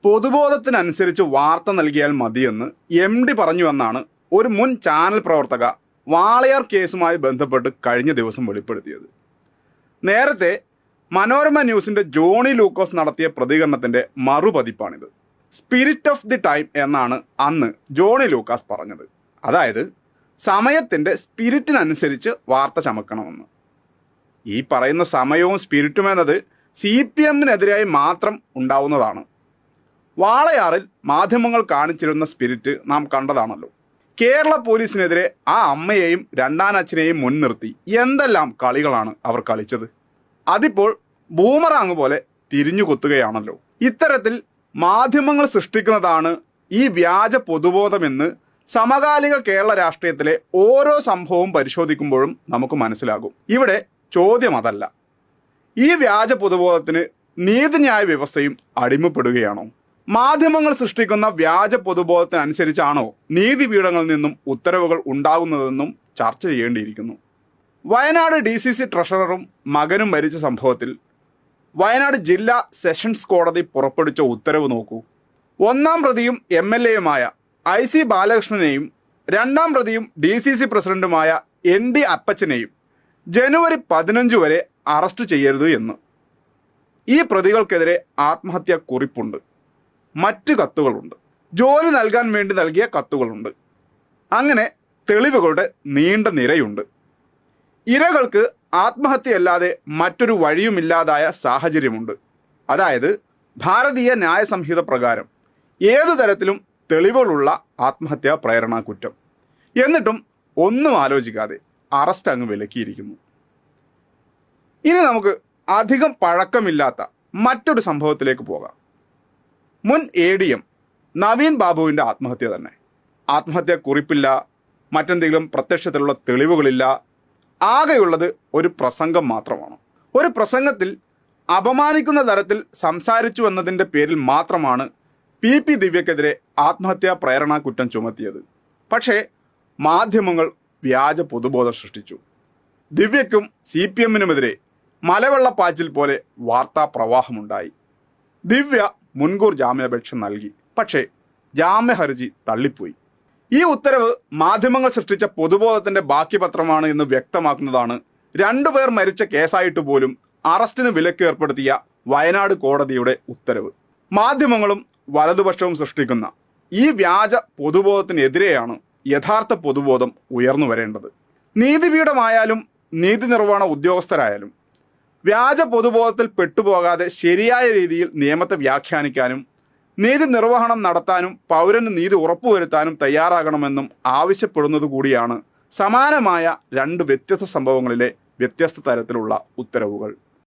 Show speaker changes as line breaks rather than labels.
പൊതുബോധത്തിനനുസരിച്ച് വാർത്ത നൽകിയാൽ മതിയെന്ന് MD പറഞ്ഞുവെന്നാണ് ഒരു മുൻ ചാനൽ പ്രവർത്തക വാളയാർ കേസുമായി ബന്ധപ്പെട്ട് കഴിഞ്ഞ ദിവസം വെളിപ്പെടുത്തിയത്. നേരത്തെ മനോരമ ന്യൂസിന്റെ ജോണി ലൂക്കോസ് നടത്തിയ പ്രതികരണത്തിന്റെ മറുപതിപ്പാണിത്. സ്പിരിറ്റ് ഓഫ് ദി ടൈം എന്നാണ് അന്ന് ജോണി ലൂക്കാസ് പറഞ്ഞത്. അതായത് സമയത്തിന്റെ സ്പിരിറ്റിനനുസരിച്ച് വാർത്ത ചമക്കണമെന്ന്. ഈ പറയുന്ന സമയവും സ്പിരിറ്റും എന്നത് CPMനെതിരായി മാത്രം ഉണ്ടാവുന്നതാണ്. വാളയാറിൽ മാധ്യമങ്ങൾ കാണിച്ചിരുന്ന സ്പിരിറ്റ് നാം കണ്ടതാണല്ലോ. കേരള പോലീസിനെതിരെ ആ അമ്മയെയും രണ്ടാനച്ഛനെയും മുൻനിർത്തി എന്തെല്ലാം കളികളാണ് അവർ കളിച്ചത്. അതിപ്പോൾ ബൂമറാങ് പോലെ തിരിഞ്ഞു കൊത്തുകയാണല്ലോ. ഇത്തരത്തിൽ മാധ്യമങ്ങൾ സൃഷ്ടിക്കുന്നതാണ് ഈ വ്യാജ പൊതുബോധമെന്ന് സമകാലിക കേരള രാഷ്ട്രീയത്തിലെ ഓരോ സംഭവവും പരിശോധിക്കുമ്പോഴും നമുക്ക് മനസ്സിലാകും. ഇവിടെ ചോദ്യം അതല്ല, ഈ വ്യാജ പൊതുബോധത്തിന് നീതിന്യായ വ്യവസ്ഥയും അടിമപ്പെടുകയാണോ? മാധ്യമങ്ങൾ സൃഷ്ടിക്കുന്ന വ്യാജ പൊതുബോധത്തിനനുസരിച്ചാണോ നീതിപീഠങ്ങളിൽ നിന്നും ഉത്തരവുകൾ ഉണ്ടാകുന്നതെന്നും ചർച്ച ചെയ്യേണ്ടിയിരിക്കുന്നു. വയനാട് DCC ട്രഷററും മകനും മരിച്ച സംഭവത്തിൽ വയനാട് ജില്ലാ സെഷൻസ് കോടതി പുറപ്പെടുവിച്ച ഉത്തരവ് നോക്കൂ. ഒന്നാം പ്രതിയും MLAയുമായ IC ബാലകൃഷ്ണനെയും രണ്ടാം പ്രതിയും DCC പ്രസിഡന്റുമായ ND അപ്പച്ചനെയും ജനുവരി 15 വരെ അറസ്റ്റ് ചെയ്യരുത് എന്ന്. ഈ പ്രതികൾക്കെതിരെ ആത്മഹത്യാ കുറിപ്പുണ്ട്, മറ്റു കത്തുകളുണ്ട്, ജോലി നൽകാൻ വേണ്ടി നൽകിയ കത്തുകളുണ്ട്. അങ്ങനെ തെളിവുകളുടെ നീണ്ട നിരയുണ്ട്. ഇരകൾക്ക് ആത്മഹത്യയല്ലാതെ മറ്റൊരു വഴിയുമില്ലാതായ സാഹചര്യമുണ്ട്. അതായത് ഭാരതീയ ന്യായ സംഹിത പ്രകാരം ഏതു തരത്തിലും തെളിവുകളുള്ള ആത്മഹത്യാ പ്രേരണാ കുറ്റം. എന്നിട്ടും ഒന്നും ആലോചിക്കാതെ അറസ്റ്റ് അങ്ങ് വിലക്കിയിരിക്കുന്നു. ഇനി നമുക്ക് അധികം പഴക്കമില്ലാത്ത മറ്റൊരു സംഭവത്തിലേക്ക് പോകാം. മുൻ ADM നവീൻ ബാബുവിൻ്റെ ആത്മഹത്യ തന്നെ. ആത്മഹത്യാ കുറിപ്പില്ല, മറ്റെന്തെങ്കിലും പ്രത്യക്ഷത്തിലുള്ള തെളിവുകളില്ല. ആകെയുള്ളത് ഒരു പ്രസംഗം മാത്രമാണ്. ഒരു പ്രസംഗത്തിൽ അപമാനിക്കുന്ന തരത്തിൽ സംസാരിച്ചു എന്നതിൻ്റെ പേരിൽ മാത്രമാണ് PP ദിവ്യക്കെതിരെ ആത്മഹത്യാ പ്രേരണാ കുറ്റം ചുമത്തിയത്. പക്ഷേ മാധ്യമങ്ങൾ വ്യാജ പൊതുബോധം സൃഷ്ടിച്ചു. ദിവ്യയ്ക്കും CPMനുമെതിരെ മലവെള്ളപ്പാച്ചിൽ പോലെ വാർത്താ പ്രവാഹമുണ്ടായി. ദിവ്യ മുൻകൂർ ജാമ്യാപേക്ഷ നൽകി. പക്ഷേ ജാമ്യഹർജി തള്ളിപ്പോയി. ഈ ഉത്തരവ് മാധ്യമങ്ങൾ സൃഷ്ടിച്ച പൊതുബോധത്തിന്റെ ബാക്കി പത്രമാണ് എന്ന് വ്യക്തമാക്കുന്നതാണ് 2 പേർ മരിച്ച കേസായിട്ട് പോലും അറസ്റ്റിന് വിലക്ക് ഏർപ്പെടുത്തിയ വയനാട് കോടതിയുടെ ഉത്തരവ്. മാധ്യമങ്ങളും വലതുപക്ഷവും സൃഷ്ടിക്കുന്ന ഈ വ്യാജ പൊതുബോധത്തിനെതിരെയാണ് യഥാർത്ഥ പൊതുബോധം ഉയർന്നു വരേണ്ടത്. നീതിപീഠമായാലും നീതി നിർവഹണ ഉദ്യോഗസ്ഥരായാലും വ്യാജ പൊതുബോധത്തിൽ പെട്ടുപോകാതെ ശരിയായ രീതിയിൽ നിയമത്തെ വ്യാഖ്യാനിക്കാനും നീതി നിർവഹണം നടത്താനും പൗരന് നീതി ഉറപ്പുവരുത്താനും തയ്യാറാകണമെന്നും ആവശ്യപ്പെടുന്നത് കൂടിയാണ് സമാനമായ 2 വ്യത്യസ്ത സംഭവങ്ങളിലെ വ്യത്യസ്ത തരത്തിലുള്ള ഉത്തരവുകൾ.